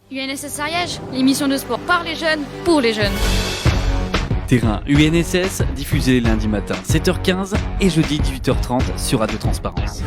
UNSS Ariège, l'émission de sport par les jeunes, pour les jeunes. Terrain UNSS, diffusé lundi matin 7h15 et jeudi 18h30 sur Radio Transparence.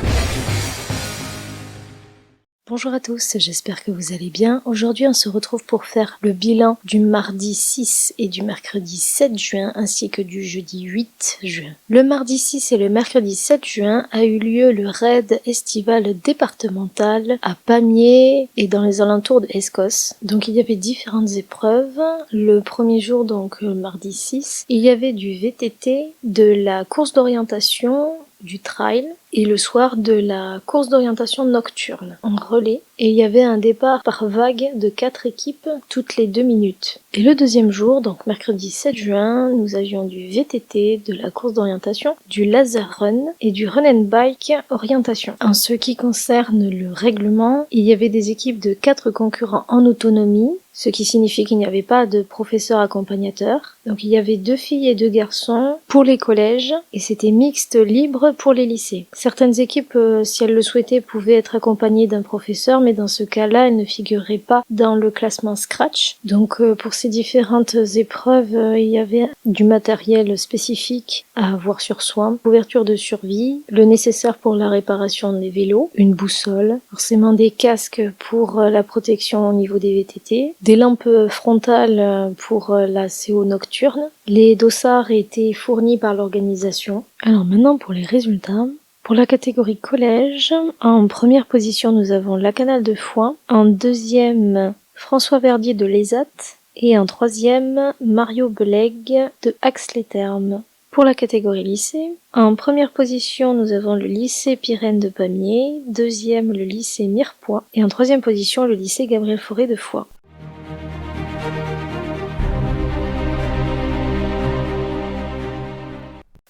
Bonjour à tous, j'espère que vous allez bien. Aujourd'hui, on se retrouve pour faire le bilan du mardi 6 et du mercredi 7 juin ainsi que du jeudi 8 juin. Le mardi 6 et le mercredi 7 juin a eu lieu le raid estival départemental à Pamiers et dans les alentours de Escos. Donc il y avait différentes épreuves. Le premier jour, donc mardi 6, il y avait du VTT, de la course d'orientation, du trail et le soir de la course d'orientation nocturne en relais, et il y avait un départ par vague de 4 équipes toutes les 2 minutes. Et le deuxième jour, donc mercredi 7 juin, nous avions du VTT, de la course d'orientation, du laser run et du run and bike orientation. En ce qui concerne le règlement, il y avait des équipes de 4 concurrents en autonomie, ce qui signifie qu'il n'y avait pas de professeur accompagnateur. Donc il y avait 2 filles et 2 garçons pour les collèges et c'était mixte libre pour les lycées. Certaines équipes, si elles le souhaitaient, pouvaient être accompagnées d'un professeur, mais dans ce cas-là, elles ne figuraient pas dans le classement Scratch. Donc pour ces différentes épreuves, il y avait du matériel spécifique à avoir sur soi, couverture de survie, le nécessaire pour la réparation des vélos, une boussole, forcément des casques pour la protection au niveau des VTT, des lampes frontales pour la CO nocturne. Les dossards étaient fournis par l'organisation. Alors maintenant pour les résultats. Pour la catégorie collège, en première position nous avons la Canale de Foix, en deuxième François Verdier de l'ESAT et en troisième Mario Beleg de Ax-les-Thermes. Pour la catégorie lycée, en première position nous avons le lycée Pyrène de Pamiers, deuxième le lycée Mirepoix et en troisième position le lycée Gabriel Fauré de Foix.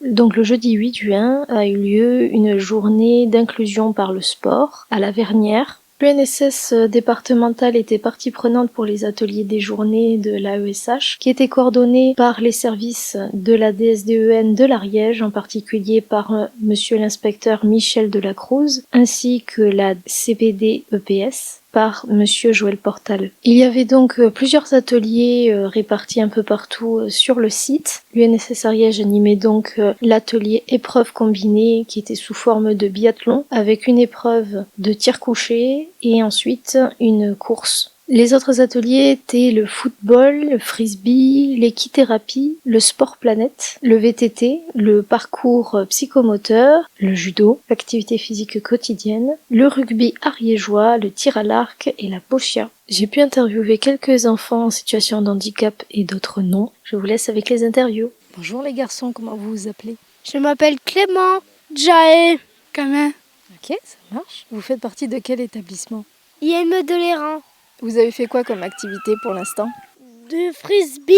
Donc le jeudi 8 juin a eu lieu une journée d'inclusion par le sport à la Vernière. L'UNSS départementale était partie prenante pour les ateliers des journées de l'AESH qui étaient coordonnés par les services de la DSDEN de l'Ariège, en particulier par monsieur l'inspecteur Michel Delacruz, ainsi que la CPD EPS par monsieur Joël Portal. Il y avait donc plusieurs ateliers répartis un peu partout sur le site. L'UNSS Ariège animait donc l'atelier épreuve combinée qui était sous forme de biathlon avec une épreuve de tir couché et ensuite une course. Les autres ateliers étaient le football, le frisbee, l'équithérapie, le sport planète, le VTT, le parcours psychomoteur, le judo, l'activité physique quotidienne, le rugby ariégeois, le tir à l'arc et la pochia. J'ai pu interviewer quelques enfants en situation de handicap et d'autres non. Je vous laisse avec les interviews. Bonjour les garçons, comment vous vous appelez? Je m'appelle Clément, Jaé, Camin. Ok, ça marche. Vous faites partie de quel établissement? IM de l'Airin. Vous avez fait quoi comme activité pour l'instant? De frisbee.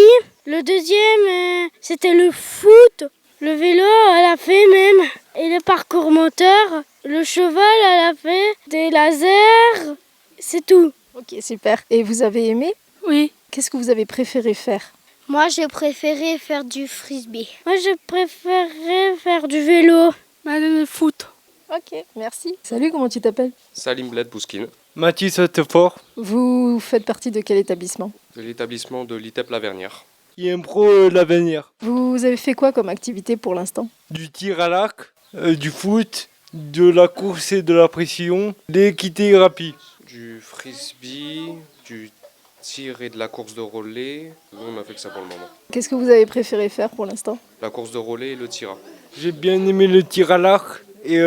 Le deuxième, c'était le foot. Le vélo, elle a fait même. Et le parcours moteur. Le cheval, elle a fait des lasers. C'est tout. Ok, super. Et vous avez aimé? Oui. Qu'est-ce que vous avez préféré faire? Moi, j'ai préféré faire du frisbee. Moi, j'ai préféré faire du vélo. Le foot. Ok, merci. Salut, comment tu t'appelles? Salim Bled Bouskine, Mathis Hautefort, Vous faites partie de quel établissement? de l'établissement de l'ITEP La Vernière. Impro l'avenir. Vous avez fait quoi comme activité pour l'instant? Du tir à l'arc, du foot, de la course et de la pression, l'équithérapie. Du frisbee, du tir et de la course de relais. Nous, on a fait que ça pour le moment. Qu'est-ce que vous avez préféré faire pour l'instant? La course de relais et le tir. J'ai bien aimé le tir à l'arc et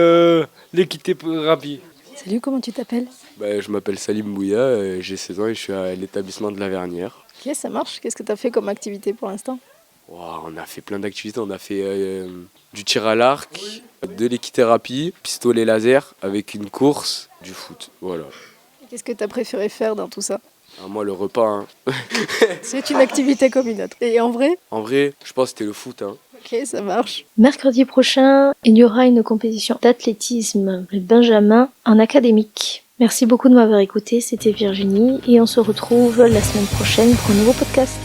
l'équithérapie. Salut, comment tu t'appelles? Je m'appelle Salim Bouya, j'ai 16 ans et je suis à l'établissement de La Vernière. Ok, ça marche. Qu'est-ce que tu as fait comme activité pour l'instant? On a fait plein d'activités, on a fait du tir à l'arc, de l'équithérapie, pistolet laser avec une course, du foot, voilà. Qu'est-ce que tu as préféré faire dans tout ça? Moi le repas, hein. C'est une activité comme une autre. Et en vrai? En vrai, je pense que c'était le foot. Hein. Ok, ça marche. Mercredi prochain, il y aura une compétition d'athlétisme Benjamin en académique. Merci beaucoup de m'avoir écouté, c'était Virginie et on se retrouve la semaine prochaine pour un nouveau podcast.